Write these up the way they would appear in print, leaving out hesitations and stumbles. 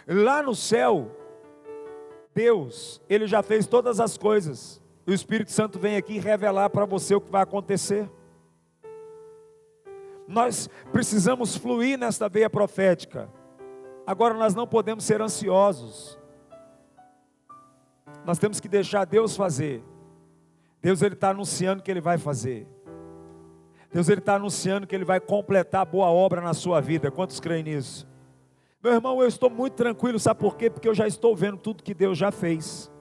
Lá no céu, Deus, Ele já fez todas as coisas. E o Espírito Santo vem aqui revelar para você o que vai acontecer. Nós precisamos fluir nesta veia profética. Agora nós não podemos ser ansiosos. Nós temos que deixar Deus fazer. Deus, Ele está anunciando que Ele vai fazer. Deus, Ele está anunciando que Ele vai completar a boa obra na sua vida. Quantos creem nisso? Meu irmão, eu estou muito tranquilo, sabe por quê? Porque eu já estou vendo tudo que Deus já fez.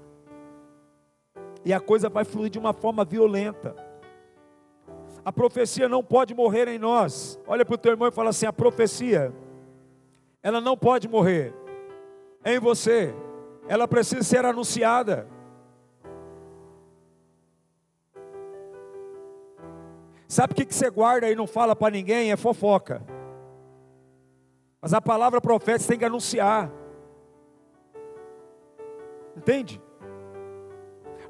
E a coisa vai fluir de uma forma violenta. A profecia não pode morrer em nós. Olha para o teu irmão e fala assim: a profecia, ela não pode morrer em você. Ela precisa ser anunciada. Sabe o que você guarda e não fala para ninguém? É fofoca. Mas a palavra profética você tem que anunciar. Entende?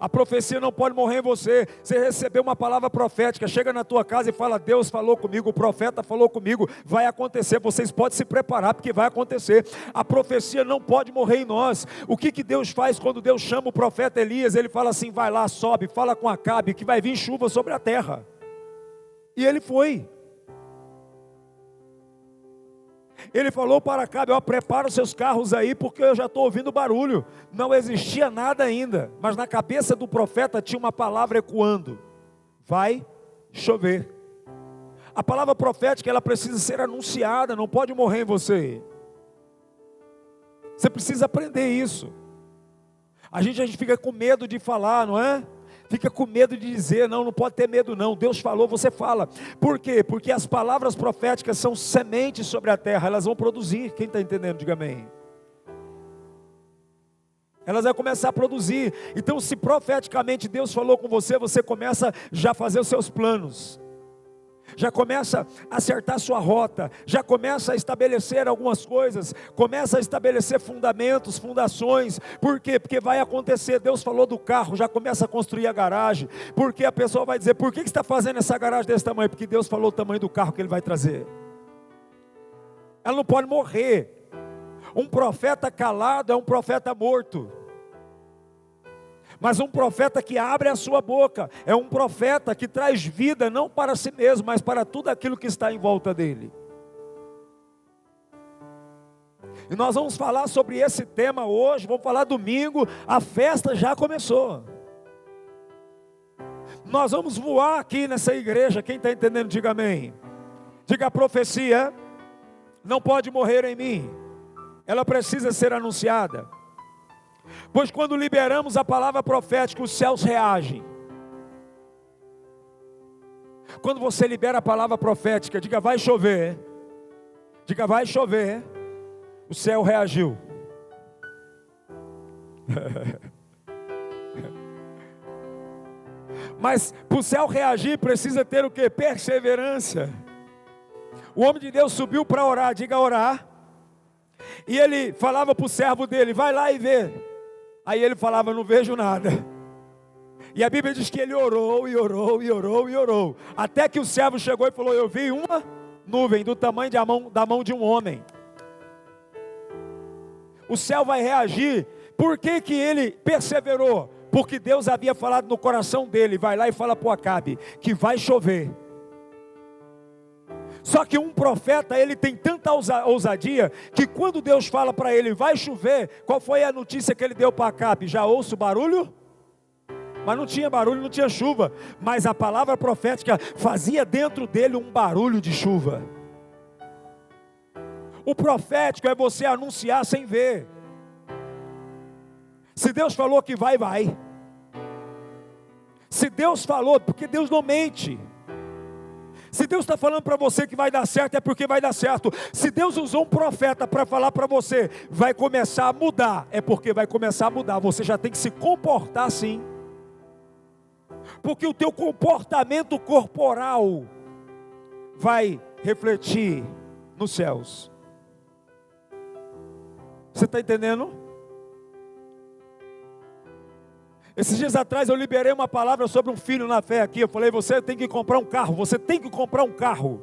A profecia não pode morrer em você. Você recebeu uma palavra profética, chega na tua casa e fala: Deus falou comigo, o profeta falou comigo, vai acontecer. Vocês podem se preparar, porque vai acontecer. A profecia não pode morrer em nós. O que Deus faz quando Deus chama o profeta Elias? Ele fala assim: vai lá, sobe, fala com Acabe, que vai vir chuva sobre a terra. E ele foi. Ele falou para Acabe: ó, prepara os seus carros aí, porque eu já estou ouvindo barulho. Não existia nada ainda, mas na cabeça do profeta tinha uma palavra ecoando: vai chover. A palavra profética, ela precisa ser anunciada, não pode morrer em você. Você precisa aprender isso. A gente fica com medo de falar, não é? Fica com medo de dizer: não pode ter medo não, Deus falou, você fala. Por quê? Porque as palavras proféticas são sementes sobre a terra, elas vão produzir. Quem está entendendo, diga amém. Elas vão começar a produzir. Então, se profeticamente Deus falou com você, você começa já a fazer os seus planos, já começa a acertar sua rota, já começa a estabelecer algumas coisas, começa a estabelecer fundamentos, fundações. Por quê? Porque vai acontecer. Deus falou do carro, já começa a construir a garagem. Porque a pessoa vai dizer: por que você está fazendo essa garagem desse tamanho? Porque Deus falou o tamanho do carro que Ele vai trazer. Ela não pode morrer. Um profeta calado é um profeta morto. Mas um profeta que abre a sua boca é um profeta que traz vida, não para si mesmo, mas para tudo aquilo que está em volta dele. E nós vamos falar sobre esse tema hoje, vamos falar domingo, a festa já começou. Nós vamos voar aqui nessa igreja, quem está entendendo, diga amém. Diga: a profecia não pode morrer em mim, ela precisa ser anunciada. Pois quando liberamos a palavra profética, os céus reagem. Quando você libera a palavra profética, diga: vai chover. Diga: vai chover. O céu reagiu. Mas para o céu reagir precisa ter o que? Perseverança. O homem de Deus subiu para orar, diga orar. E ele falava para o servo dele: vai lá e vê. Aí ele falava: não vejo nada. E a Bíblia diz que ele orou e orou e orou e orou, até que o servo chegou e falou: eu vi uma nuvem do tamanho da mão de um homem. O céu vai reagir. Por que ele perseverou? Porque Deus havia falado no coração dele: vai lá e fala para o Acabe que vai chover. Só que um profeta, ele tem tanta ousadia, que quando Deus fala para ele: vai chover, qual foi a notícia que ele deu para Acabe? Já ouço barulho? Mas não tinha barulho, não tinha chuva. Mas a palavra profética fazia dentro dele um barulho de chuva. O profético é você anunciar sem ver. Se Deus falou que vai, vai. Se Deus falou, porque Deus não mente. Se Deus está falando para você que vai dar certo, é porque vai dar certo. Se Deus usou um profeta para falar para você, vai começar a mudar, é porque vai começar a mudar. Você já tem que se comportar assim. Porque o teu comportamento corporal vai refletir nos céus. Você está entendendo? Esses dias atrás eu liberei uma palavra sobre um filho na fé aqui. Eu falei: você tem que comprar um carro, você tem que comprar um carro.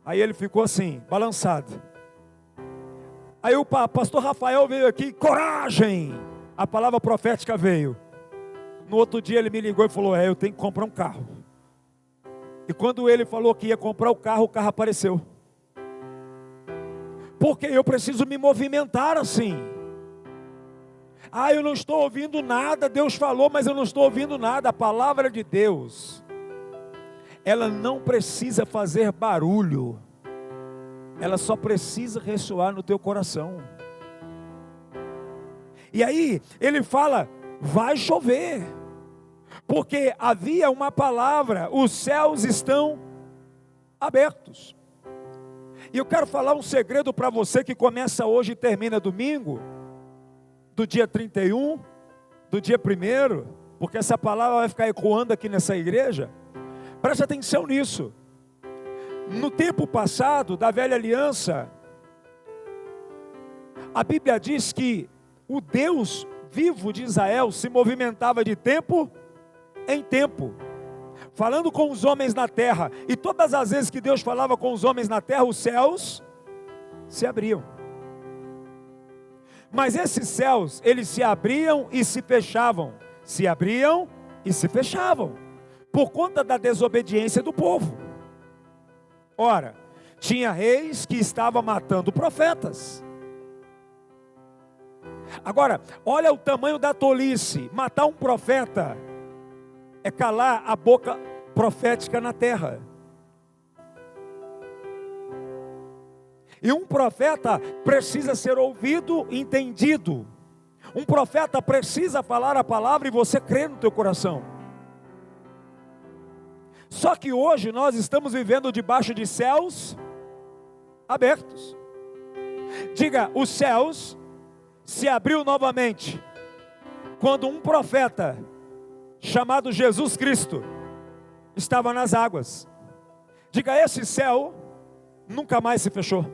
Aí ele ficou assim, balançado. Aí o pastor Rafael veio aqui, coragem, a palavra profética veio. No outro dia ele me ligou e falou, eu tenho que comprar um carro. E quando ele falou que ia comprar o carro apareceu. Porque eu preciso me movimentar assim. Eu não estou ouvindo nada, Deus falou, mas eu não estou ouvindo nada. A palavra de Deus, ela não precisa fazer barulho, ela só precisa ressoar no teu coração. E aí, ele fala, vai chover, porque havia uma palavra, os céus estão abertos. E eu quero falar um segredo para você que começa hoje e termina domingo, do dia 31, do dia 1º, porque essa palavra vai ficar ecoando aqui nessa igreja. Preste atenção nisso. No tempo passado, da velha aliança, a Bíblia diz que o Deus vivo de Israel se movimentava de tempo em tempo, falando com os homens na terra, e todas as vezes que Deus falava com os homens na terra, os céus se abriam. Mas esses céus, eles se abriam e se fechavam, se abriam e se fechavam, por conta da desobediência do povo. Ora, tinha reis que estavam matando profetas. Agora, olha o tamanho da tolice. Matar um profeta é calar a boca profética na terra. E um profeta precisa ser ouvido e entendido. Um profeta precisa falar a palavra e você crer no teu coração. Só que hoje nós estamos vivendo debaixo de céus abertos. Diga, os céus se abriu novamente quando um profeta chamado Jesus Cristo estava nas águas. Diga, esse céu nunca mais se fechou.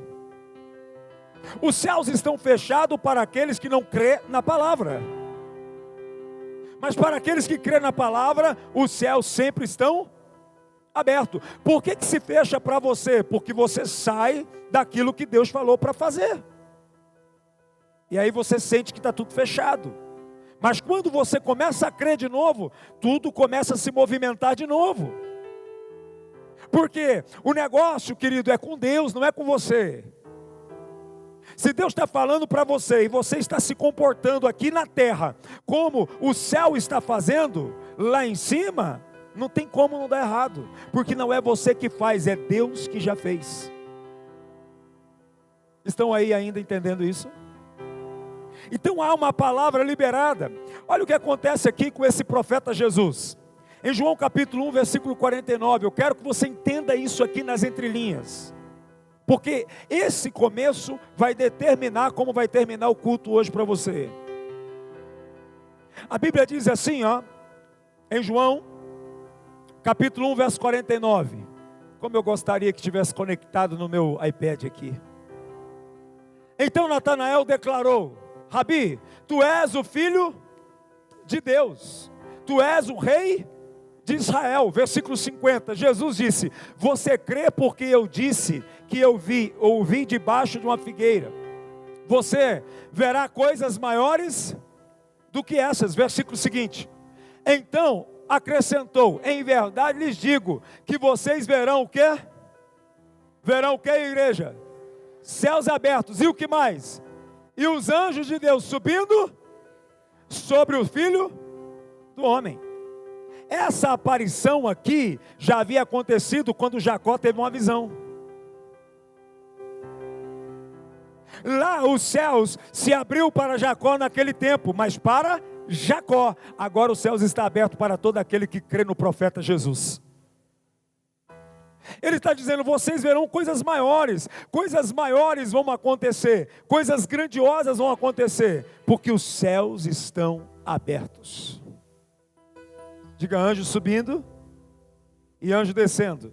Os céus estão fechados para aqueles que não crê na palavra. Mas para aqueles que crê na palavra, os céus sempre estão abertos. Por que se fecha para você? Porque você sai daquilo que Deus falou para fazer. E aí você sente que está tudo fechado. Mas quando você começa a crer de novo, tudo começa a se movimentar de novo. Porque o negócio, querido, é com Deus, não é com você. Se Deus está falando para você e você está se comportando aqui na terra como o céu está fazendo lá em cima, não tem como não dar errado, porque não é você que faz, é Deus que já fez. Estão aí ainda entendendo isso? Então há uma palavra liberada. Olha o que acontece aqui com esse profeta Jesus. Em João capítulo 1, versículo 49, eu quero que você entenda isso aqui nas entrelinhas. Porque esse começo vai determinar como vai terminar o culto hoje para você. A Bíblia diz assim, em João, capítulo 1, verso 49. Como eu gostaria que tivesse conectado no meu iPad aqui. Então Natanael declarou: Rabi, tu és o filho de Deus, tu és o rei de Israel. Versículo 50, Jesus disse: você crê porque eu disse que eu ouvi debaixo de uma figueira? Você verá coisas maiores do que essas. Versículo seguinte, então acrescentou: em verdade lhes digo que vocês verão o quê? Verão o quê, igreja? Céus abertos, e o que mais? E os anjos de Deus subindo sobre o Filho do Homem. Essa aparição aqui já havia acontecido quando Jacó teve uma visão. Lá os céus se abriu para Jacó naquele tempo, mas para Jacó. Agora os céus estão abertos para todo aquele que crê no profeta Jesus. Ele está dizendo: vocês verão coisas maiores vão acontecer, coisas grandiosas vão acontecer, porque os céus estão abertos. Diga, anjo subindo e anjo descendo.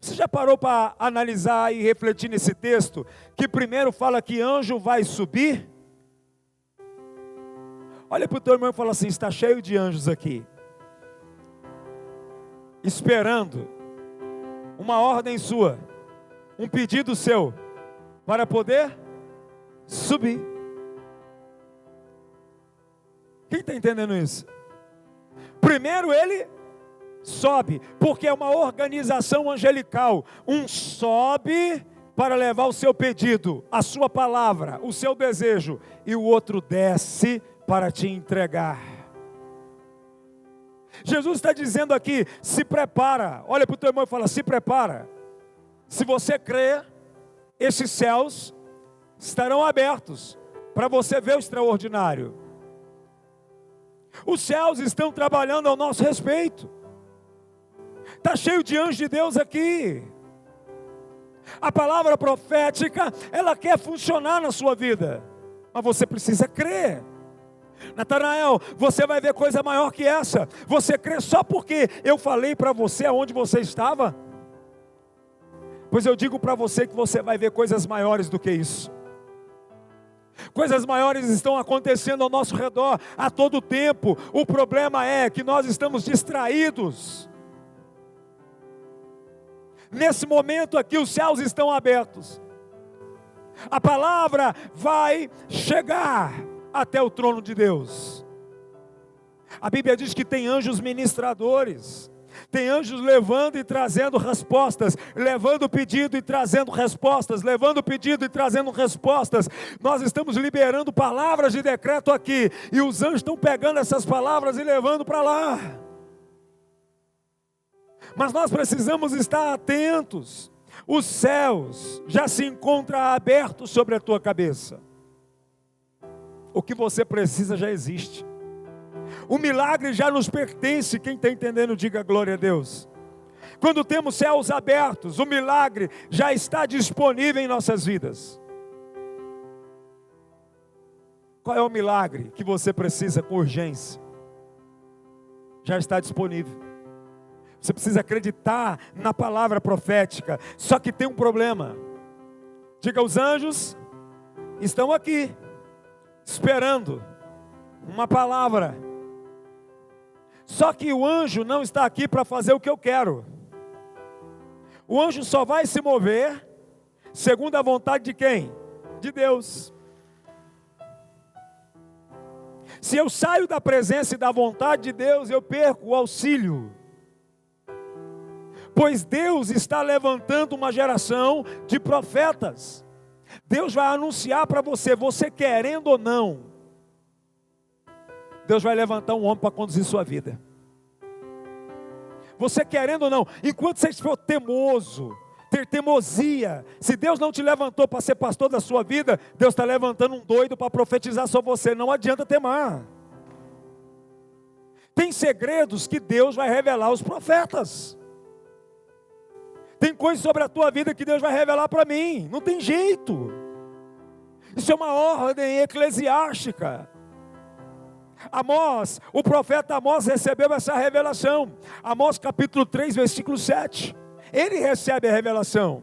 Você já parou para analisar e refletir nesse texto, que primeiro fala que anjo vai subir? Olha para o teu irmão e fala assim: está cheio de anjos aqui, esperando uma ordem sua, um pedido seu, para poder subir. Quem está entendendo isso? Primeiro ele sobe, porque é uma organização angelical. Um sobe para levar o seu pedido, a sua palavra, o seu desejo, e o outro desce para te entregar. Jesus está dizendo aqui, se prepara. Olha para o teu irmão e fala, se prepara. Se você crer, esses céus estarão abertos para você ver o extraordinário. Os céus estão trabalhando ao nosso respeito. Está cheio de anjos de Deus aqui. A palavra profética, ela quer funcionar na sua vida, mas você precisa crer. Natanael, você vai ver coisa maior que essa. Você crê só porque eu falei para você aonde você estava? Pois eu digo para você que você vai ver coisas maiores do que isso. Coisas maiores estão acontecendo ao nosso redor a todo tempo. O problema é que nós estamos distraídos. Nesse momento aqui os céus estão abertos. A palavra vai chegar até o trono de Deus. A Bíblia diz que tem anjos ministradores. Tem anjos levando e trazendo respostas, levando pedido e trazendo respostas, levando pedido e trazendo respostas. Nós estamos liberando palavras de decreto aqui, e os anjos estão pegando essas palavras e levando para lá. Mas nós precisamos estar atentos. Os céus já se encontram abertos sobre a tua cabeça. O que você precisa já existe. O milagre já nos pertence. Quem está entendendo, diga glória a Deus. Quando temos céus abertos, o milagre já está disponível em nossas vidas. Qual é o milagre que você precisa com urgência? Já está disponível. Você precisa acreditar na palavra profética. Só que tem um problema. Diga, os anjos estão aqui, esperando uma palavra. Só que o anjo não está aqui para fazer o que eu quero. O anjo só vai se mover segundo a vontade de quem? De Deus. Se eu saio da presença e da vontade de Deus, eu perco o auxílio. Pois Deus está levantando uma geração de profetas. Deus vai anunciar para você, você querendo ou não, Deus vai levantar um homem para conduzir sua vida. Você querendo ou não, enquanto você for teimoso, ter teimosia, se Deus não te levantou para ser pastor da sua vida, Deus está levantando um doido para profetizar sobre você. Não adianta teimar. Tem segredos que Deus vai revelar aos profetas. Tem coisas sobre a tua vida que Deus vai revelar para mim. Não tem jeito. Isso é uma ordem eclesiástica. Amós, o profeta Amós recebeu essa revelação. Amós capítulo 3, versículo 7. Ele recebe a revelação.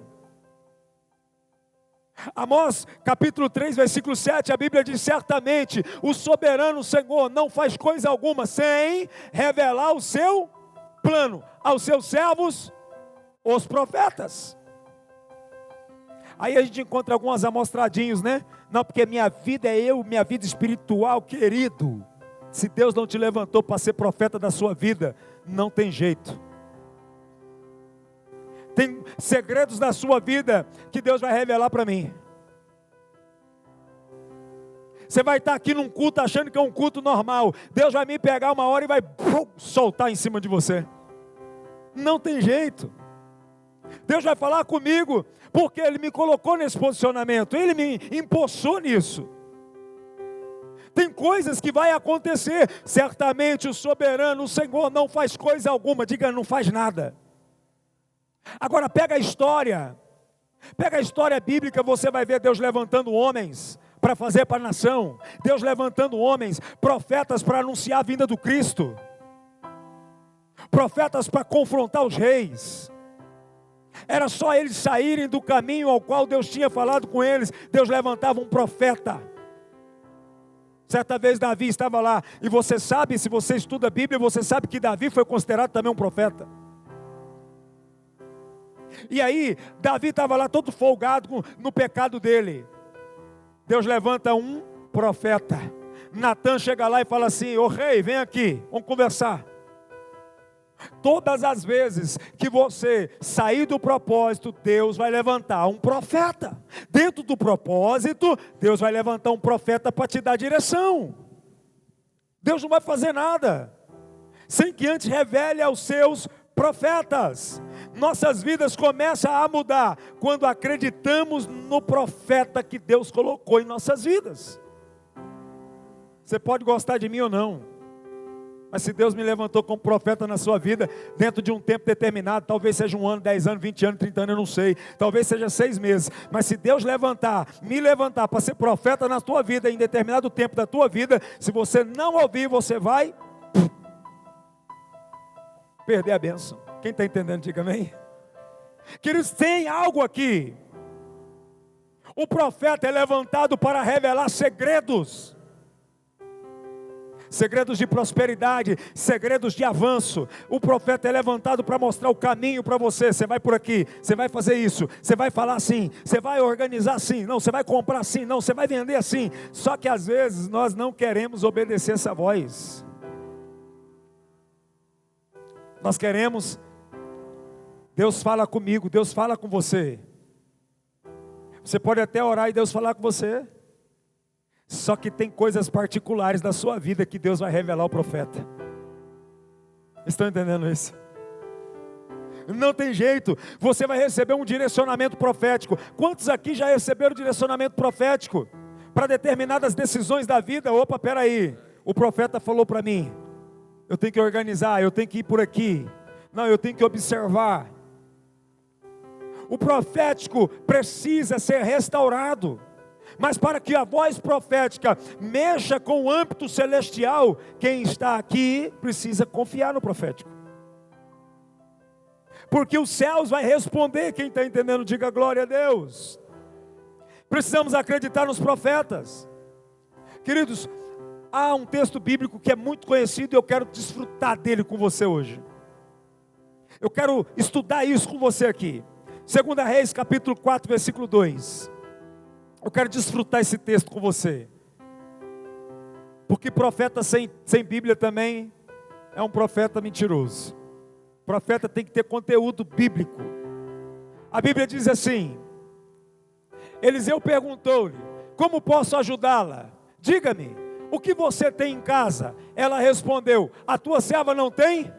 Amós capítulo 3, versículo 7, a Bíblia diz: certamente o soberano Senhor não faz coisa alguma sem revelar o seu plano aos seus servos, os profetas. Aí a gente encontra algumas amostradinhos, né? Não, porque minha vida é eu, minha vida espiritual, querido. Se Deus não te levantou para ser profeta da sua vida, não tem jeito. Tem segredos da sua vida que Deus vai revelar para mim. Você vai estar aqui num culto achando que é um culto normal. Deus vai me pegar uma hora e vai soltar em cima de você. Não tem jeito. Deus vai falar comigo, porque Ele me colocou nesse posicionamento, Ele me impulsou nisso. Tem coisas que vai acontecer. Certamente o soberano, o Senhor, não faz coisa alguma. Diga, não faz nada. Agora pega a história bíblica, você vai ver Deus levantando homens para fazer para a nação. Deus levantando homens, profetas para anunciar a vinda do Cristo. Profetas para confrontar os reis. Era só eles saírem do caminho ao qual Deus tinha falado com eles. Deus levantava um profeta. Certa vez Davi estava lá, e você sabe, se você estuda a Bíblia, você sabe que Davi foi considerado também um profeta. E aí, Davi estava lá todo folgado no pecado dele. Deus levanta um profeta. Natã chega lá e fala assim: ô rei, vem aqui, vamos conversar. Todas as vezes que você sair do propósito, Deus vai levantar um profeta. Dentro do propósito, Deus vai levantar um profeta para te dar direção. Deus não vai fazer nada sem que antes revele aos seus profetas. Nossas vidas começam a mudar quando acreditamos no profeta que Deus colocou em nossas vidas. Você pode gostar de mim ou não, mas se Deus me levantou como profeta na sua vida, dentro de um tempo determinado, talvez seja 1 ano, 10 anos, 20 anos, 30 anos, eu não sei, talvez seja 6 meses, mas se Deus me levantar para ser profeta na tua vida, em determinado tempo da tua vida, se você não ouvir, você vai perder a bênção. Quem está entendendo, diga amém. Queridos, tem algo aqui. O profeta é levantado para revelar segredos. Segredos de prosperidade, segredos de avanço. O profeta é levantado para mostrar o caminho para você. Você vai por aqui, você vai fazer isso, você vai falar assim, você vai organizar assim, não, você vai comprar assim, não, você vai vender assim. Só que às vezes nós não queremos obedecer essa voz. Nós queremos, Deus fala comigo, Deus fala com você. Você pode até orar e Deus falar com você. Só que tem coisas particulares da sua vida que Deus vai revelar ao profeta. Estão entendendo isso? Não tem jeito, você vai receber um direcionamento profético. Quantos aqui já receberam direcionamento profético para determinadas decisões da vida? Opa, peraí, o profeta falou para mim, eu tenho que organizar, eu tenho que ir por aqui, não, eu tenho que observar. O profético precisa ser restaurado. Mas para que a voz profética mexa com o âmbito celestial, quem está aqui precisa confiar no profético. Porque os céus vai responder. Quem está entendendo, diga glória a Deus. Precisamos acreditar nos profetas. Queridos, há um texto bíblico que é muito conhecido e eu quero desfrutar dele com você hoje. Eu quero estudar isso com você aqui. 2 Reis, capítulo 4, versículo 2. Eu quero desfrutar esse texto com você. Porque profeta sem Bíblia também é um profeta mentiroso. Profeta tem que ter conteúdo bíblico. A Bíblia diz assim: Eliseu perguntou-lhe, como posso ajudá-la? Diga-me, o que você tem em casa? Ela respondeu, a tua serva não tem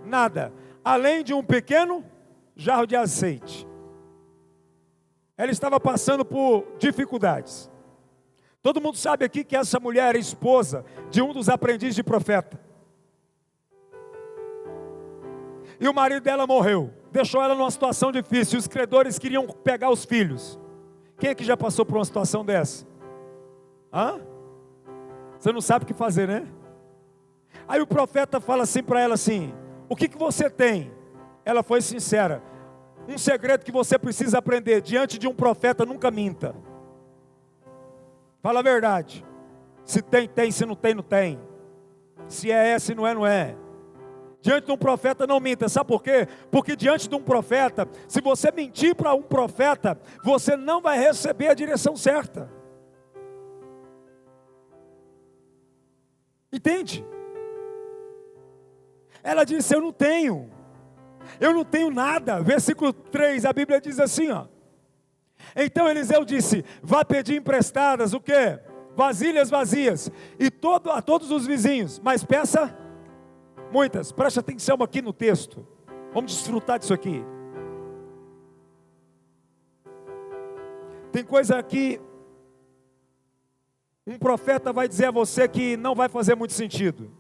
nada, além de um pequeno jarro de azeite. Ela estava passando por dificuldades. Todo mundo sabe aqui que essa mulher era esposa de um dos aprendizes de profeta. E o marido dela morreu, deixou ela numa situação difícil. Os credores queriam pegar os filhos. Quem é que já passou por uma situação dessa? Hã? Você não sabe o que fazer, né? Aí o profeta fala assim para ela assim, o que você tem? Ela foi sincera. Um segredo que você precisa aprender, diante de um profeta nunca minta. Fala a verdade. Se tem, tem, se não tem, não tem. Se é, se não é, não é. Diante de um profeta não minta, sabe por quê? Porque diante de um profeta, se você mentir para um profeta, você não vai receber a direção certa. Entende? Ela disse, eu não tenho nada. Versículo 3, a Bíblia diz assim, ó. Então Eliseu disse, vá pedir emprestadas, o quê? Vasilhas vazias, e a todos os vizinhos, mas peça muitas. Preste atenção aqui no texto, vamos desfrutar disso aqui. Tem coisa aqui, um profeta vai dizer a você que não vai fazer muito sentido.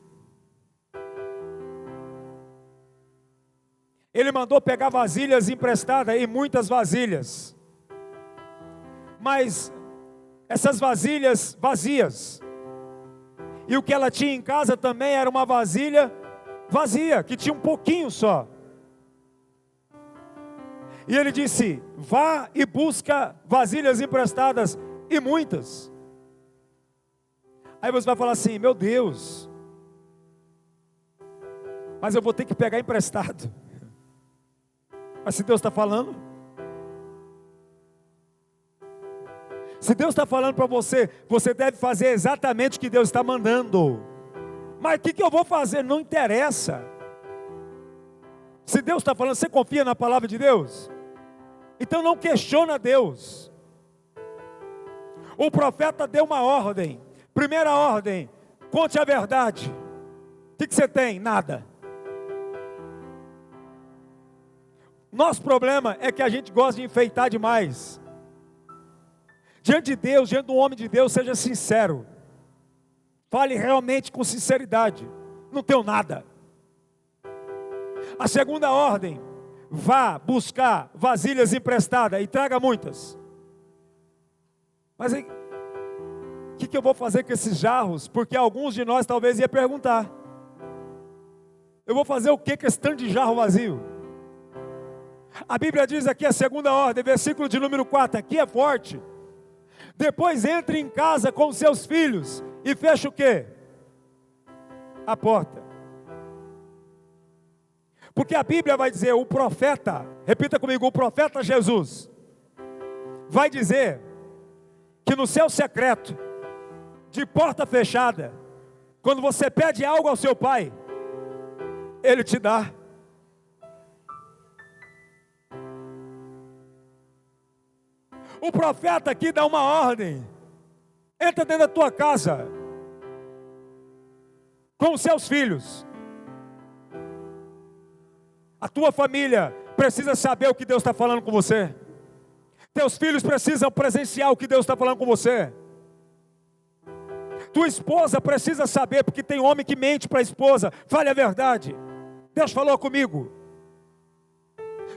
Ele mandou pegar vasilhas emprestadas e muitas vasilhas. Mas essas vasilhas vazias. E o que ela tinha em casa também era uma vasilha vazia, que tinha um pouquinho só. E ele disse, vá e busca vasilhas emprestadas e muitas. Aí você vai falar assim, meu Deus, mas eu vou ter que pegar emprestado. Mas se Deus está falando, Se Deus está falando para você, você deve fazer exatamente o que Deus está mandando. Mas o que eu vou fazer? Não interessa. Se Deus está falando, você confia na palavra de Deus? Então não questiona Deus. O profeta deu uma ordem. Primeira ordem: conte a verdade. O que você tem? Nada. Nosso problema é que a gente gosta de enfeitar demais. Diante de Deus, diante do homem de Deus, seja sincero. Fale realmente com sinceridade. Não tenho nada. A segunda ordem: vá buscar vasilhas emprestadas e traga muitas. Mas aí, o que eu vou fazer com esses jarros? Porque alguns de nós talvez ia perguntar: eu vou fazer o que com esse tanto de jarro vazio? A Bíblia diz aqui a segunda ordem, versículo de número 4, aqui é forte. Depois entre em casa com seus filhos e fecha o quê? A porta. Porque a Bíblia vai dizer, o profeta, repita comigo, o profeta Jesus, vai dizer que no seu secreto, de porta fechada, quando você pede algo ao seu pai, ele te dá. O profeta aqui dá uma ordem: entra dentro da tua casa, com os seus filhos. A tua família precisa saber o que Deus está falando com você. Teus filhos precisam presenciar o que Deus está falando com você. Tua esposa precisa saber, porque tem homem que mente para a esposa. Fale a verdade. Deus falou comigo.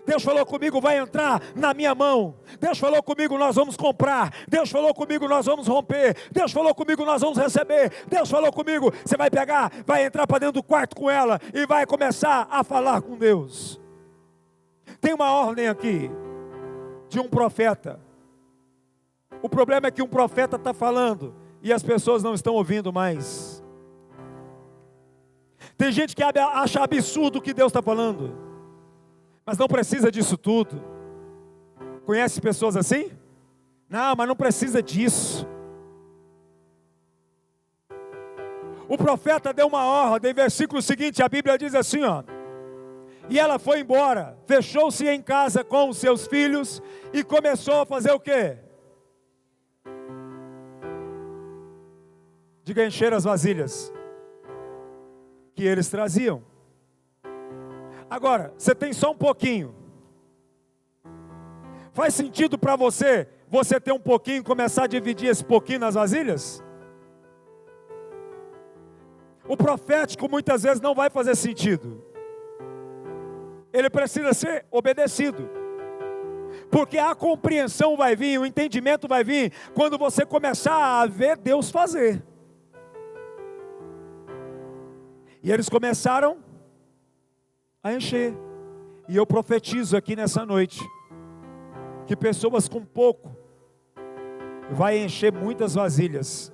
Deus falou comigo, vai entrar na minha mão. Deus falou comigo, nós vamos comprar. Deus falou comigo, nós vamos romper. Deus falou comigo, nós vamos receber. Deus falou comigo, você vai pegar, vai entrar para dentro do quarto com ela e vai começar a falar com Deus. Tem uma ordem aqui de um profeta. O problema é que um profeta está falando e as pessoas não estão ouvindo mais. Tem gente que acha absurdo o que Deus está falando, mas não precisa disso tudo. Conhece pessoas assim? Não, mas não precisa disso. O profeta deu uma ordem, versículo seguinte, a Bíblia diz assim, ó: e ela foi embora, fechou-se em casa com os seus filhos e começou a fazer o quê? Diga, encher as vasilhas que eles traziam. Agora, você tem só um pouquinho. Faz sentido para você ter um pouquinho e começar a dividir esse pouquinho nas vasilhas? O profético muitas vezes não vai fazer sentido. Ele precisa ser obedecido. Porque a compreensão vai vir, o entendimento vai vir quando você começar a ver Deus fazer. E eles começaram a encher. E eu profetizo aqui nessa noite que pessoas com pouco vai encher muitas vasilhas.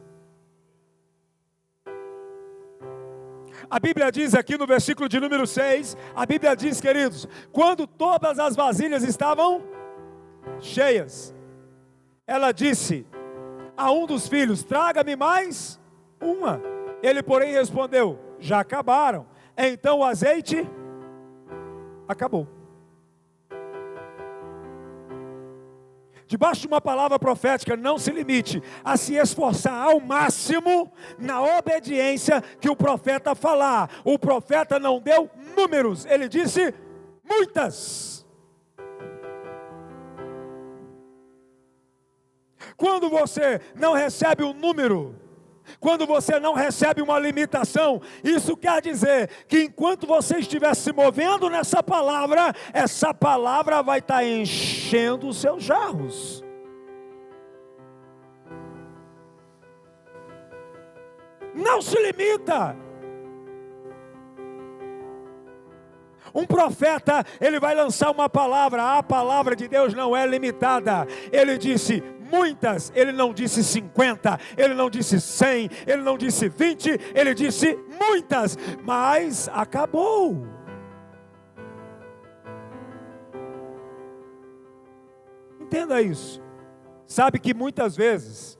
A Bíblia diz aqui no versículo de número 6, a Bíblia diz, queridos, quando todas as vasilhas estavam cheias, ela disse a um dos filhos: traga-me mais uma. Ele, porém, respondeu: já acabaram. Então o azeite acabou. Debaixo de uma palavra profética, não se limite a se esforçar ao máximo na obediência que o profeta falar. O profeta não deu números, ele disse muitas. Quando você não recebe um número, quando você não recebe uma limitação, isso quer dizer que enquanto você estiver se movendo nessa palavra, essa palavra vai estar enchendo os seus jarros. Não se limita. Um profeta, ele vai lançar uma palavra, a palavra de Deus não é limitada. Ele disse muitas, ele não disse 50, ele não disse 100, ele não disse 20, ele disse muitas, mas acabou. Entenda isso. Sabe que muitas vezes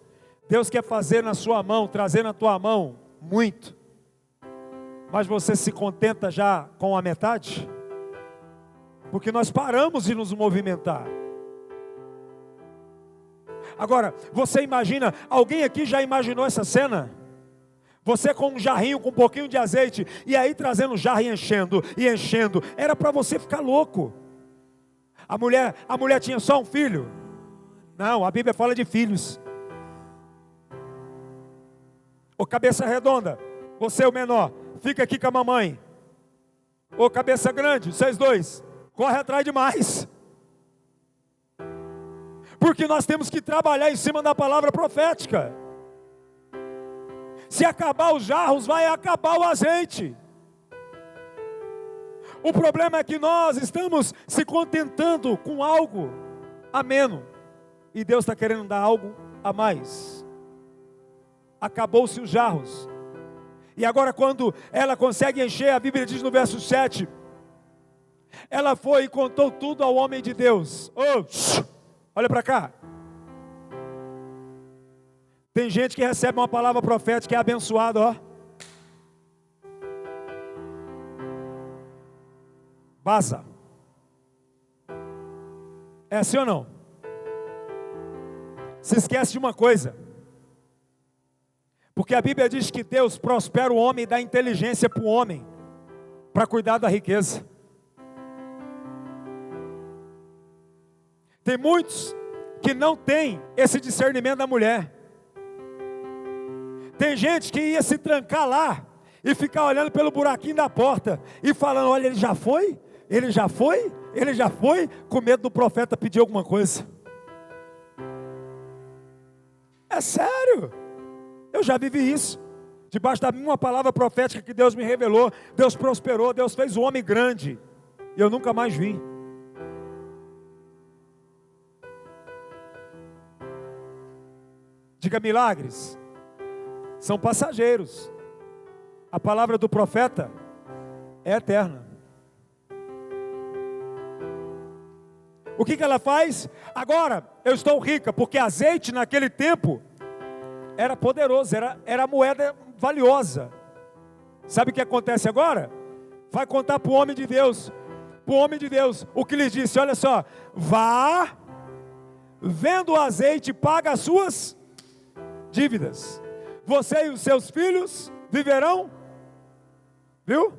Deus quer fazer na sua mão, trazer na tua mão muito, mas você se contenta já com a metade? Porque nós paramos de nos movimentar. Agora, você imagina, alguém aqui já imaginou essa cena? Você com um jarrinho com um pouquinho de azeite, e aí trazendo o jarro e enchendo, era para você ficar louco. A mulher tinha só um filho? Não, a Bíblia fala de filhos. Ô cabeça redonda, você é o menor, fica aqui com a mamãe. Ô cabeça grande, vocês dois, corre atrás de mais. Porque nós temos que trabalhar em cima da palavra profética. Se acabar os jarros, vai acabar o azeite. O problema é que nós estamos se contentando com algo a menos. E Deus está querendo dar algo a mais. Acabou-se os jarros. E agora quando ela consegue encher, a Bíblia diz no verso 7. Ela foi e contou tudo ao homem de Deus. Olha para cá. Tem gente que recebe uma palavra profética e é abençoado, ó. Vaza. É assim ou não? Se esquece de uma coisa. Porque a Bíblia diz que Deus prospera o homem e dá inteligência para o homem, para cuidar da riqueza. Tem muitos que não têm esse discernimento da mulher. Tem gente que ia se trancar lá e ficar olhando pelo buraquinho da porta e falando, olha, ele já foi? Ele já foi? Ele já foi? Com medo do profeta pedir alguma coisa. É sério. Eu já vivi isso. Debaixo da minha palavra profética que Deus me revelou, Deus prosperou, Deus fez o homem grande. E eu nunca mais vi. Diga, milagres são passageiros. A palavra do profeta é eterna. O que ela faz? Agora, eu estou rica, porque azeite naquele tempo era poderoso, era moeda valiosa. Sabe o que acontece agora? Vai contar para o homem de Deus. Para o homem de Deus, o que lhe disse, olha só. Vá, venda o azeite, paga as suas dívidas. Você e os seus filhos viverão. Viu?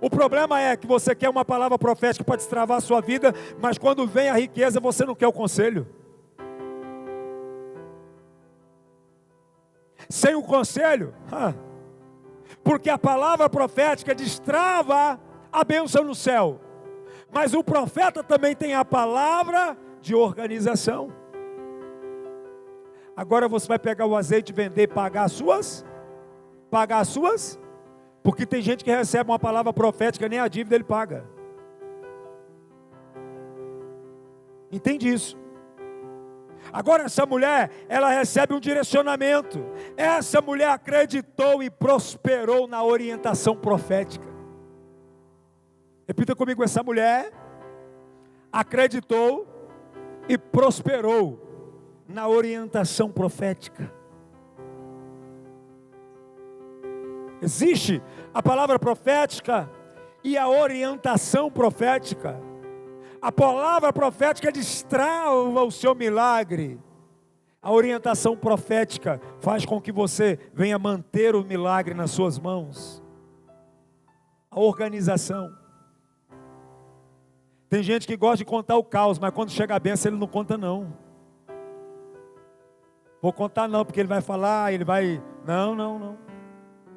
O problema é que você quer uma palavra profética para destravar a sua vida, mas quando vem a riqueza, você não quer o conselho. Sem o conselho, porque a palavra profética destrava a bênção no céu, mas o profeta também tem a palavra de organização. Agora você vai pegar o azeite, vender, pagar as suas, porque tem gente que recebe uma palavra profética, nem a dívida ele paga. Entende isso? Agora essa mulher, ela recebe um direcionamento. Essa mulher acreditou e prosperou na orientação profética. Repita comigo, essa mulher acreditou e prosperou na orientação profética. Existe a palavra profética e a orientação profética. A palavra profética destrava o seu milagre. A orientação profética faz com que você venha manter o milagre nas suas mãos. A organização. Tem gente que gosta de contar o caos, mas quando chega a bênção ele não conta não. Vou contar não, porque ele vai falar, ele vai... Não.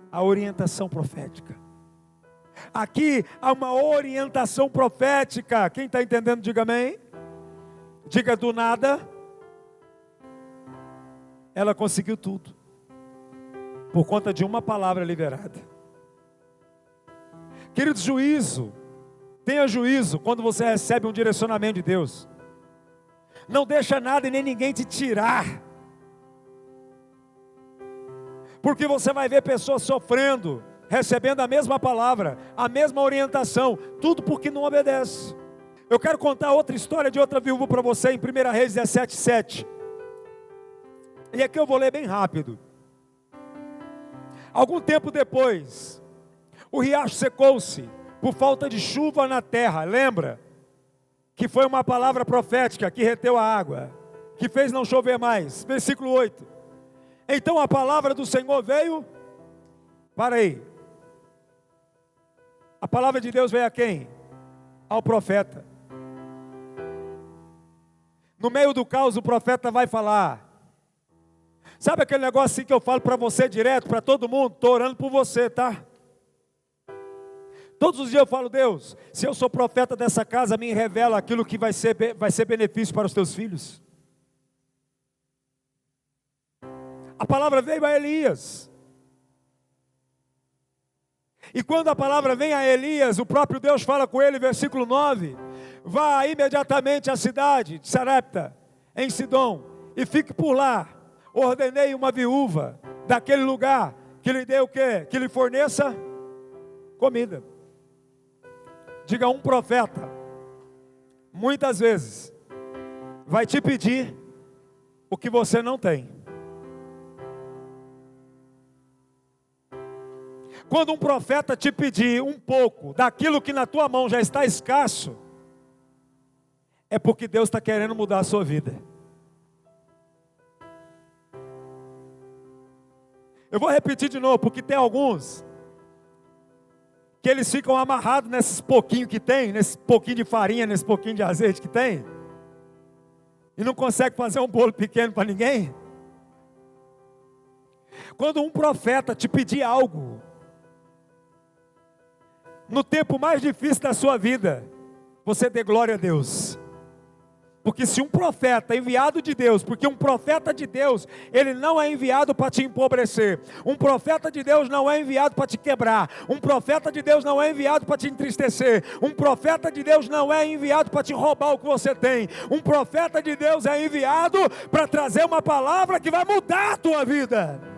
A orientação profética. Aqui há uma orientação profética. Quem está entendendo, diga amém. Diga do nada. Ela conseguiu tudo. Por conta de uma palavra liberada. Querido, juízo. Tenha juízo quando você recebe um direcionamento de Deus. Não deixa nada e nem ninguém te tirar. Porque você vai ver pessoas sofrendo, recebendo a mesma palavra, a mesma orientação, tudo porque não obedece. Eu quero contar outra história de outra viúva para você em 1 Reis 17:7. E aqui eu vou ler bem rápido. Algum tempo depois, o riacho secou-se por falta de chuva na terra. Lembra? Que foi uma palavra profética que reteu a água, que fez não chover mais. Versículo 8. Então a palavra do Senhor veio. Para aí. A palavra de Deus veio a quem? Ao profeta. No meio do caos o profeta vai falar. Sabe aquele negócio assim que eu falo para você direto, para todo mundo? Estou orando por você, tá? Todos os dias eu falo: Deus, se eu sou profeta dessa casa, me revela aquilo que vai ser benefício para os teus filhos. A palavra veio a Elias. E quando a palavra vem a Elias, o próprio Deus fala com ele, versículo 9: vá imediatamente à cidade de Sarepta, em Sidom, e fique por lá. Ordenei uma viúva daquele lugar, que lhe dê o quê? Que lhe forneça comida. Diga: um profeta, muitas vezes, vai te pedir o que você não tem. Quando um profeta te pedir um pouco daquilo que na tua mão já está escasso, é porque Deus está querendo mudar a sua vida. Eu vou repetir de novo, porque tem alguns que eles ficam amarrados nesses pouquinho que tem, nesse pouquinho de farinha, nesse pouquinho de azeite que tem, e não consegue fazer um bolo pequeno para ninguém. Quando um profeta te pedir algo, no tempo mais difícil da sua vida, você dê glória a Deus. Porque se um profeta enviado de Deus, porque um profeta de Deus, ele não é enviado para te empobrecer. Um profeta de Deus não é enviado para te quebrar. Um profeta de Deus não é enviado para te entristecer. Um profeta de Deus não é enviado para te roubar o que você tem. Um profeta de Deus é enviado para trazer uma palavra que vai mudar a tua vida.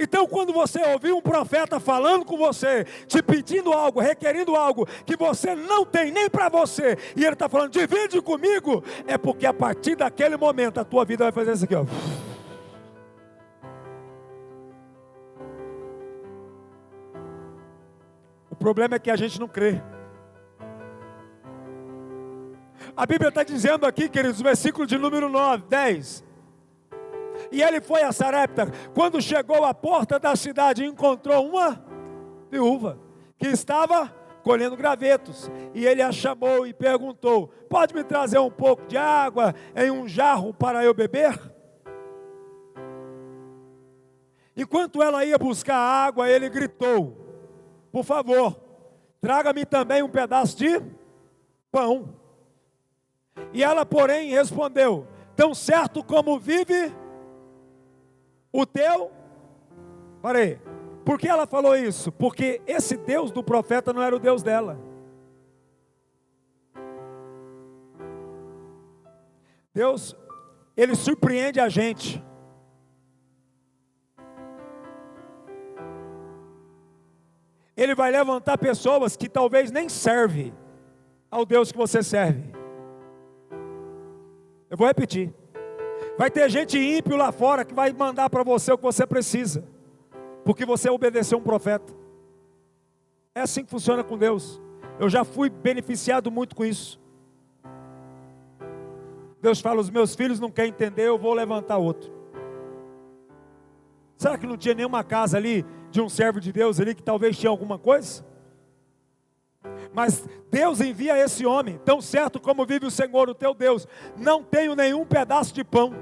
Então, quando você ouvir um profeta falando com você, te pedindo algo, requerindo algo que você não tem nem para você, e ele está falando: divide comigo, é porque a partir daquele momento a tua vida vai fazer isso aqui, ó. O problema é que a gente não crê. A Bíblia está dizendo aqui, queridos, versículo de número 9, 10. E ele foi a Sarepta. Quando chegou à porta da cidade, encontrou uma viúva que estava colhendo gravetos. E ele a chamou e perguntou: pode me trazer um pouco de água em um jarro para eu beber? Enquanto ela ia buscar água, ele gritou: por favor, traga-me também um pedaço de pão. E ela, porém, respondeu: tão certo como vive o teu... Parei. Por que ela falou isso? Porque esse Deus do profeta não era o Deus dela. Deus, ele surpreende a gente. Ele vai levantar pessoas que talvez nem servem ao Deus que você serve. Eu vou repetir. Vai ter gente ímpio lá fora que vai mandar para você o que você precisa, porque você obedeceu um profeta. É assim que funciona com Deus. Eu já fui beneficiado muito com isso. Deus fala: os meus filhos não querem entender, eu vou levantar outro. Será que não tinha nenhuma casa ali de um servo de Deus ali que talvez tinha alguma coisa? Mas Deus envia esse homem: tão certo como vive o Senhor, o teu Deus, não tenho nenhum pedaço de pão,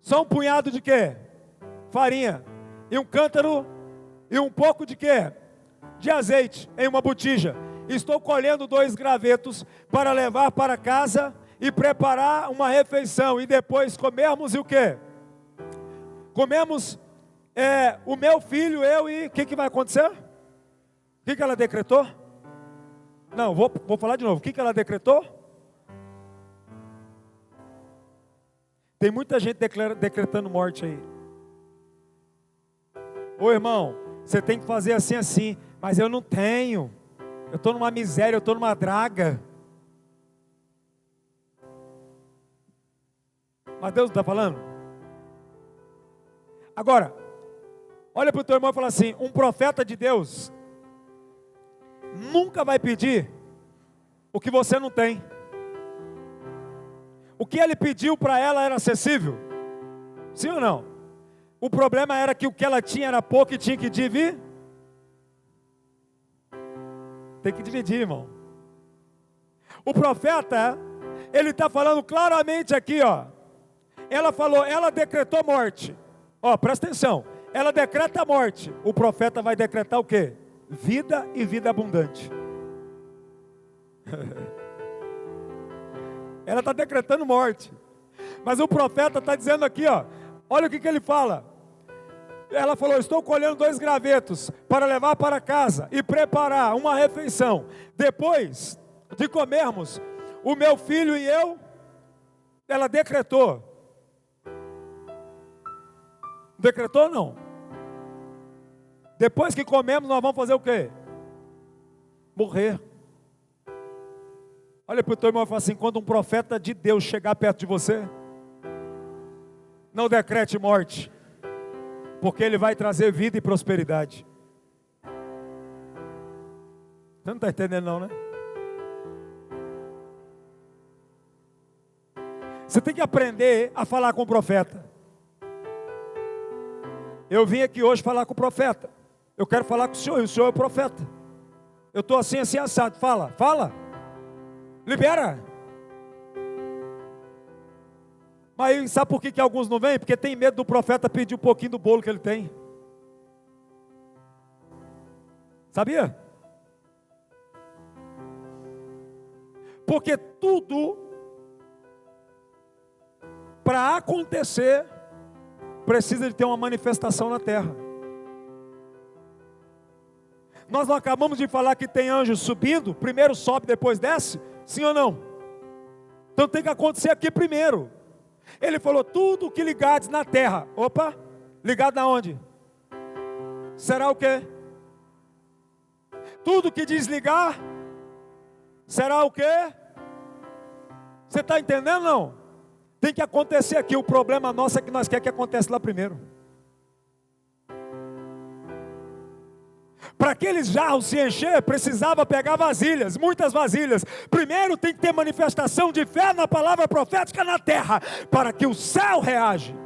só um punhado de quê? Farinha, e um cântaro, e um pouco de quê? De azeite, em uma botija. Estou colhendo 2 gravetos para levar para casa e preparar uma refeição, e depois comermos e o quê? Comemos o meu filho, eu, e o que vai acontecer? O que ela decretou? Não, vou falar de novo. O que ela decretou? Tem muita gente decretando morte aí. Ô irmão, você tem que fazer assim, mas eu não tenho. Eu estou numa miséria, eu estou numa draga. Mas Deus não está falando? Agora, olha para o teu irmão e fala assim: um profeta de Deus nunca vai pedir o que você não tem. O que ele pediu para ela era acessível? Sim ou não? O problema era que o que ela tinha era pouco e tinha que dividir. Tem que dividir, irmão. O profeta, ele está falando claramente aqui, ó. Ela falou, ela decretou morte. Ó, presta atenção. Ela decreta morte. O profeta vai decretar o quê? Vida e vida abundante. Ela está decretando morte. Mas o profeta está dizendo aqui, ó. Olha o que ele fala. Ela falou, estou colhendo 2 gravetos para levar para casa e preparar uma refeição. Depois de comermos, o meu filho e eu, ela decretou. Decretou ou não? Depois que comemos, nós vamos fazer o quê? Morrer. Olha para o teu irmão e fala assim: quando um profeta de Deus chegar perto de você, não decrete morte, porque ele vai trazer vida e prosperidade. Você não está entendendo não, né? Você tem que aprender a falar com o profeta. Eu vim aqui hoje falar com o profeta. Eu quero falar com o senhor, e o senhor é o profeta. Eu estou assim assado. Fala, fala. Libera. Mas sabe por que alguns não vêm? Porque tem medo do profeta pedir um pouquinho do bolo que ele tem. Sabia? Porque tudo para acontecer precisa de ter uma manifestação na terra. Nós não acabamos de falar que tem anjos subindo, primeiro sobe, depois desce? Sim ou não? Então tem que acontecer aqui primeiro. Ele falou, tudo que ligares na terra. Opa, ligado na onde? Será o quê? Tudo que desligar, será o quê? Você está entendendo não? Tem que acontecer aqui. O problema nosso é que nós queremos que aconteça lá primeiro. Para aqueles jarros se encher, precisava pegar vasilhas, muitas vasilhas. Primeiro tem que ter manifestação de fé na palavra profética na terra, para que o céu reage.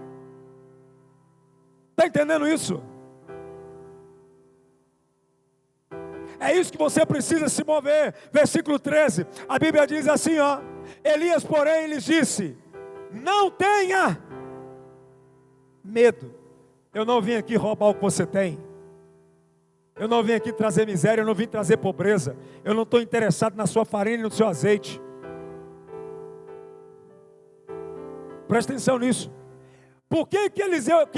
Está entendendo isso? É isso que você precisa se mover. Versículo 13, a Bíblia diz assim, ó: Elias, porém, lhes disse: não tenha medo. Eu não vim aqui roubar o que você tem. Eu não vim aqui trazer miséria, eu não vim trazer pobreza. Eu não estou interessado na sua farinha e no seu azeite. Presta atenção nisso. Por que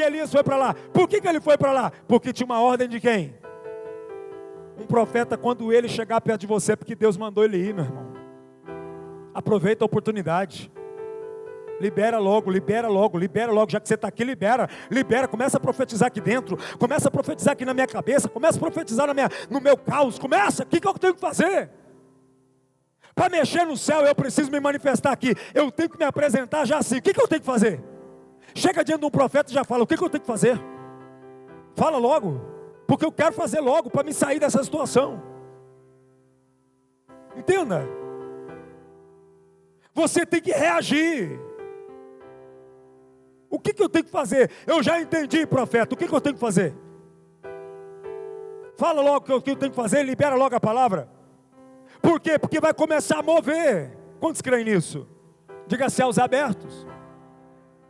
Elias foi para lá? Por que ele foi para lá? Porque tinha uma ordem de quem? Um profeta, quando ele chegar perto de você, porque Deus mandou ele ir, meu irmão. Aproveita a oportunidade. Libera logo, libera logo, libera logo. Já que você está aqui, libera, começa a profetizar aqui dentro, começa a profetizar aqui na minha cabeça, começa a profetizar no meu caos, começa, o que eu tenho que fazer? Para mexer no céu, eu preciso me manifestar aqui, eu tenho que me apresentar já assim, o que eu tenho que fazer? Chega diante de um profeta e já fala, o que eu tenho que fazer? Fala logo, porque eu quero fazer logo, para me sair dessa situação. Entenda? Você tem que reagir. O que eu tenho que fazer? Eu já entendi, profeta. O que eu tenho que fazer? Fala logo o que eu tenho que fazer. Libera logo a palavra. Por quê? Porque vai começar a mover. Quantos creem nisso? Diga céus abertos.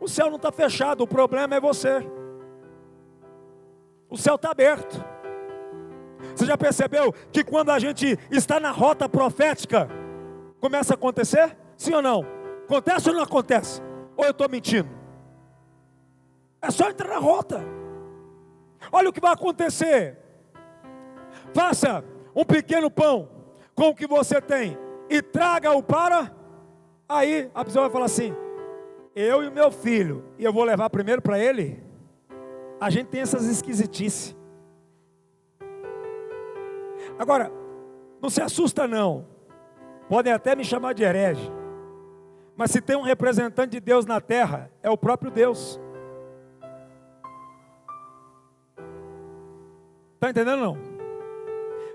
O céu não está fechado. O problema é você. O céu está aberto. Você já percebeu que quando a gente está na rota profética, começa a acontecer? Sim ou não? Acontece ou não acontece? Ou eu estou mentindo? É só entrar na rota. Olha o que vai acontecer. Faça um pequeno pão com o que você tem e traga-o para. Aí a pessoa vai falar assim: eu e o meu filho, e eu vou levar primeiro para ele. A gente tem essas esquisitices. Agora, Não se assusta não. Podem até me chamar de herege. Mas se tem um representante de Deus na terra, é o próprio Deus. Está entendendo não?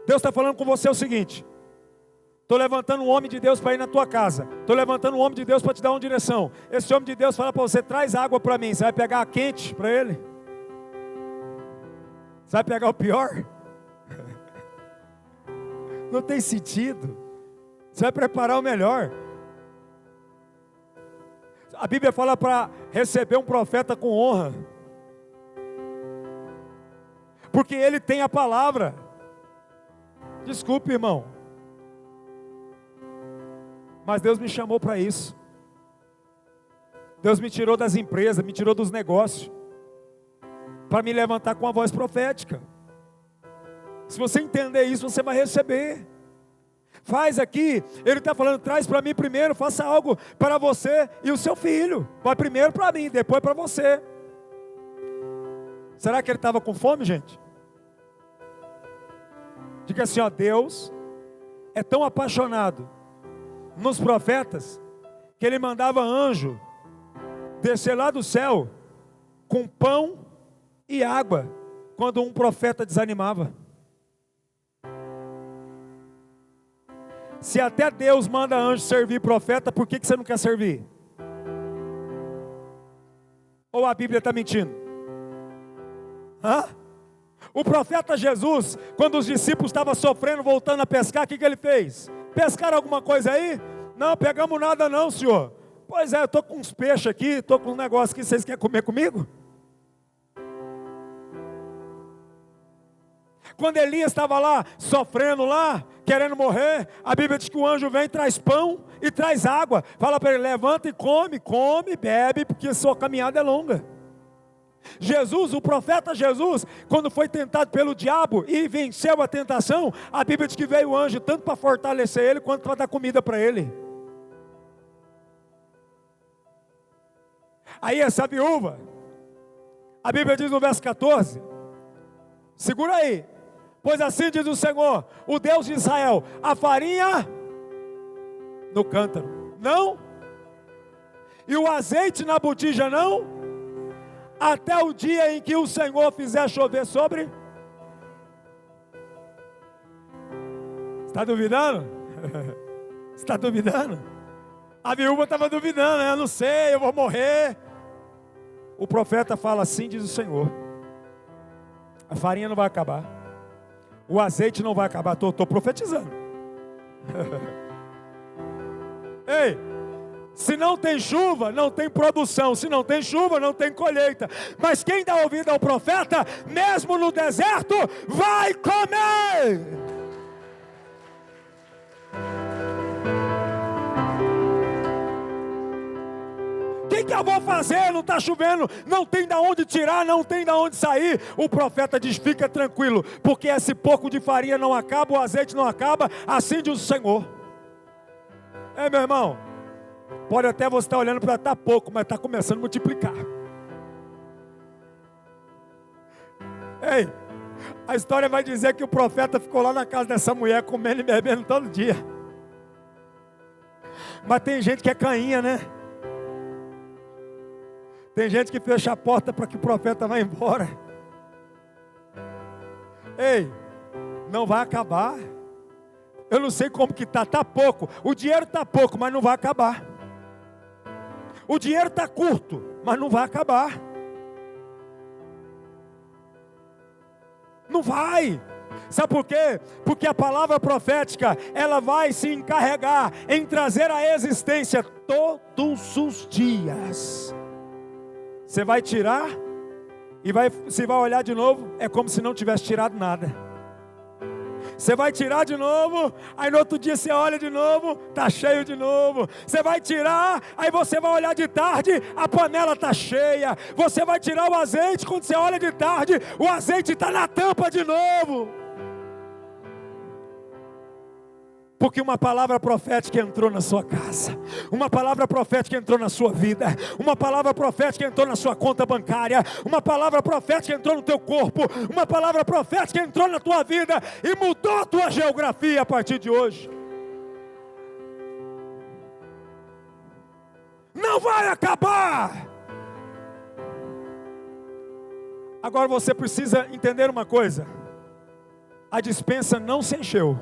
Deus está falando com você o seguinte: estou levantando um homem de Deus para ir na tua casa. Estou levantando um homem de Deus para te dar uma direção. Esse homem de Deus fala para você: traz água para mim. Você vai pegar a quente para ele? Você vai pegar o pior? Não tem sentido. Você vai preparar o melhor. A Bíblia fala para receber um profeta com honra, porque ele tem a palavra. Desculpe, irmão, mas Deus me chamou para isso. Deus me tirou das empresas, me tirou dos negócios, para me levantar com a voz profética. Se você entender isso, você vai receber. Faz aqui, ele está falando: traz para mim primeiro, faça algo para você e o seu filho. Vai primeiro para mim, depois para você. Será que ele estava com fome, gente? Diga assim, ó: Deus é tão apaixonado nos profetas, que ele mandava anjo descer lá do céu com pão e água, quando um profeta desanimava. Se até Deus manda anjo servir profeta, por que você não quer servir? Ou a Bíblia está mentindo? O profeta Jesus, quando os discípulos estavam sofrendo, voltando a pescar, o que ele fez? Pescaram alguma coisa aí? Não, pegamos nada não, senhor. Pois é, eu estou com uns peixes aqui, estou com um negócio aqui, vocês querem comer comigo? Quando Elias estava lá, sofrendo lá, querendo morrer, a Bíblia diz que o anjo vem, traz pão e traz água. Fala para ele: levanta e come, bebe, porque a sua caminhada é longa. Jesus, o profeta Jesus, quando foi tentado pelo diabo e venceu a tentação, a Bíblia diz que veio o anjo tanto para fortalecer ele, quanto para dar comida para ele. Aí essa viúva, a Bíblia diz no verso 14, segura aí: pois assim diz o Senhor, o Deus de Israel, a farinha no cântaro não, e o azeite na botija não, até o dia em que o Senhor fizer chover sobre. Está duvidando? Está duvidando? A viúva estava duvidando, né? Eu não sei, eu vou morrer. O profeta fala: assim diz o Senhor, a farinha não vai acabar, o azeite não vai acabar. Estou profetizando. Ei, se não tem chuva, não tem produção. Se não tem chuva, não tem colheita. Mas quem dá ouvido ao profeta, mesmo no deserto, vai comer. O que eu vou fazer? Não está chovendo, não tem de onde tirar, não tem de onde sair. O profeta diz: fica tranquilo, porque esse pouco de farinha não acaba, o azeite não acaba, assim diz o Senhor. Ei, meu irmão, pode até você estar olhando para estar pouco, mas está começando a multiplicar. Ei, a história vai dizer que o profeta ficou lá na casa dessa mulher, comendo e bebendo todo dia. Mas tem gente que é cainha, né? Tem gente que fecha a porta para que o profeta vá embora. Ei, não vai acabar. Eu não sei como que está pouco. O dinheiro está pouco, mas não vai acabar. O dinheiro está curto, mas não vai acabar. Não vai. Sabe por quê? Porque a palavra profética, ela vai se encarregar em trazer a existência todos os dias. Você vai tirar e você vai olhar de novo, é como se não tivesse tirado nada. Você vai tirar de novo, aí no outro dia você olha de novo, está cheio de novo. Você vai tirar, aí você vai olhar de tarde, a panela está cheia. Você vai tirar o azeite, quando você olha de tarde, o azeite está na tampa de novo. Porque uma palavra profética entrou na sua casa, uma palavra profética entrou na sua vida, uma palavra profética entrou na sua conta bancária, uma palavra profética entrou no teu corpo, uma palavra profética entrou na tua vida e mudou a tua geografia a partir de hoje. Não vai acabar. Agora você precisa entender uma coisa: a despensa não se encheu.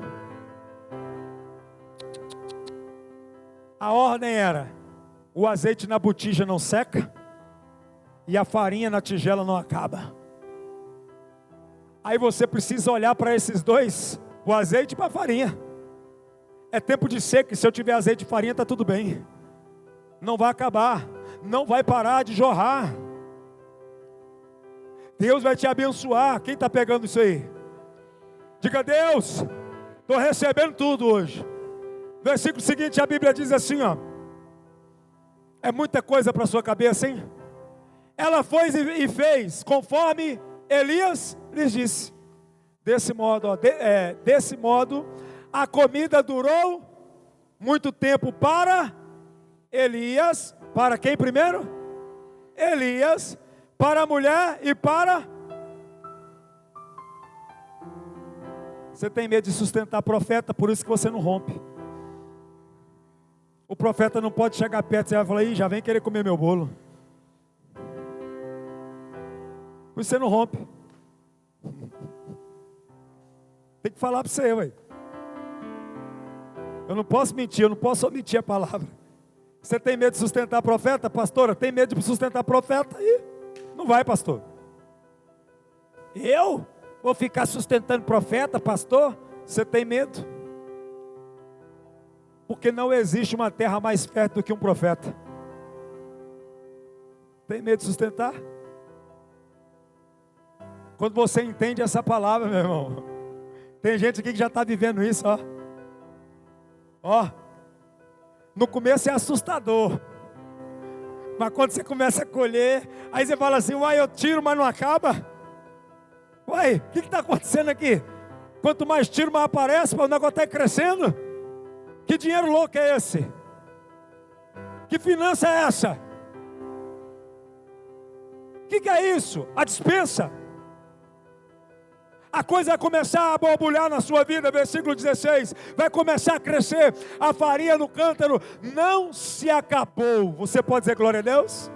A ordem era: o azeite na botija não seca e a farinha na tigela não acaba. Aí você precisa olhar para esses dois, o azeite e para a farinha. É tempo de seca, e se eu tiver azeite e farinha está tudo bem. Não vai acabar, não vai parar de jorrar. Deus vai te abençoar. Quem está pegando isso aí? Diga: Deus, estou recebendo tudo hoje. Versículo seguinte, a Bíblia diz assim, ó. É muita coisa para a sua cabeça, hein? Ela foi e fez conforme Elias lhes disse. Desse modo, desse modo, a comida durou muito tempo para Elias. Para quem primeiro? Elias. Para a mulher e para... Você tem medo de sustentar profeta, por isso que você não rompe. O profeta não pode chegar perto, você vai falar: ih, já vem querer comer meu bolo. Por isso você não rompe. Tem que falar para você, ué. Eu não posso mentir, eu não posso omitir a palavra. Você tem medo de sustentar profeta, pastora? Tem medo de sustentar profeta? Aí não vai, pastor. Eu vou ficar sustentando profeta, pastor? Você tem medo? Porque não existe uma terra mais fértil do que um profeta. Tem medo de sustentar? Quando você entende essa palavra, meu irmão, tem gente aqui que já está vivendo isso, ó. Ó, no começo é assustador, mas quando você começa a colher, aí você fala assim: uai, eu tiro, mas não acaba. Uai, o que está acontecendo aqui? Quanto mais tiro, mais aparece, mas o negócio está crescendo. Que dinheiro louco é esse? Que finança é essa? O que é isso? A despensa. A coisa vai começar a borbulhar na sua vida, versículo 16. Vai começar a crescer. A farinha no cântaro não se acabou. Você pode dizer glória a Deus?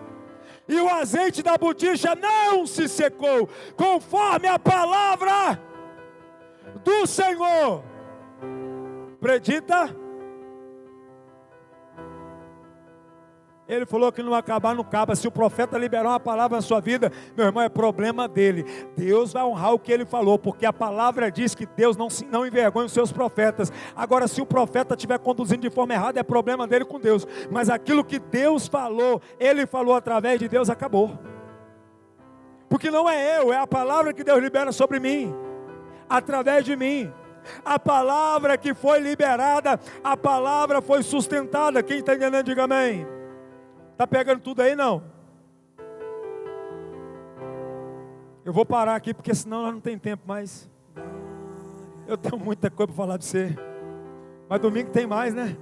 E o azeite da botija não se secou, conforme a palavra do Senhor. Predita. Ele falou que não acabar, não acaba. Se o profeta liberar uma palavra na sua vida, meu irmão, é problema dele. Deus vai honrar o que ele falou, porque a palavra diz que Deus não envergonha os seus profetas. Agora, se o profeta estiver conduzindo de forma errada, é problema dele com Deus. Mas aquilo que Deus falou, ele falou através de Deus, acabou. Porque não é eu, é a palavra que Deus libera sobre mim, através de mim. A palavra que foi liberada, a palavra foi sustentada. Quem está entendendo, diga amém. Está pegando tudo aí, não? Eu vou parar aqui, porque senão nós não tem tempo mais. Eu tenho muita coisa para falar de você. Mas domingo tem mais, né?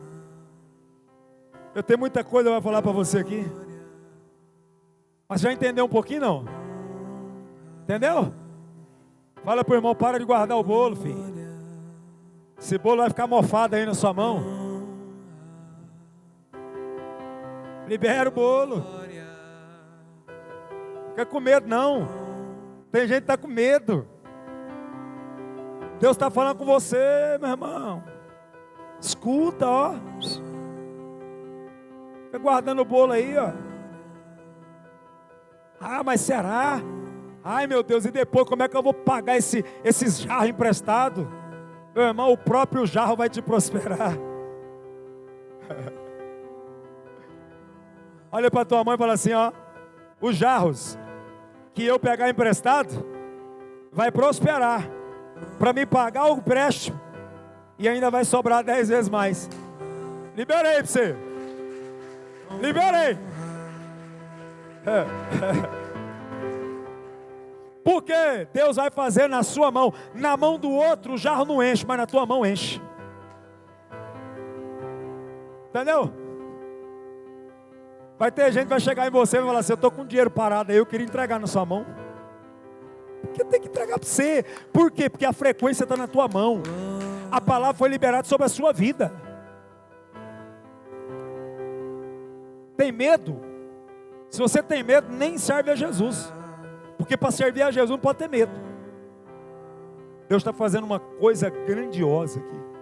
Eu tenho muita coisa para falar para você aqui. Mas já entendeu um pouquinho, não? Entendeu? Fala para o irmão: para de guardar o bolo, filho. Esse bolo vai ficar mofado aí na sua mão. Libera o bolo. Fica com medo não. Tem gente que está com medo. Deus está falando com você, meu irmão. Escuta, ó. Fica guardando o bolo aí, ó. Ah, mas será? Ai, meu Deus, e depois como é que eu vou pagar esses jarros emprestados? Meu irmão, o próprio jarro vai te prosperar. Olha para tua mãe e fala assim, ó: os jarros que eu pegar emprestado vai prosperar para me pagar o empréstimo e ainda vai sobrar 10 vezes mais. Liberei para você. Liberei. Porque Deus vai fazer na sua mão. Na mão do outro o jarro não enche, mas na tua mão enche. Entendeu? Vai ter gente que vai chegar em você e vai falar assim: eu estou com dinheiro parado aí, eu queria entregar na sua mão. Porque tem que entregar para você. Por quê? Porque a frequência está na tua mão. A palavra foi liberada sobre a sua vida. Tem medo? Se você tem medo, nem serve a Jesus. Porque para servir a Jesus não pode ter medo. Deus está fazendo uma coisa grandiosa aqui.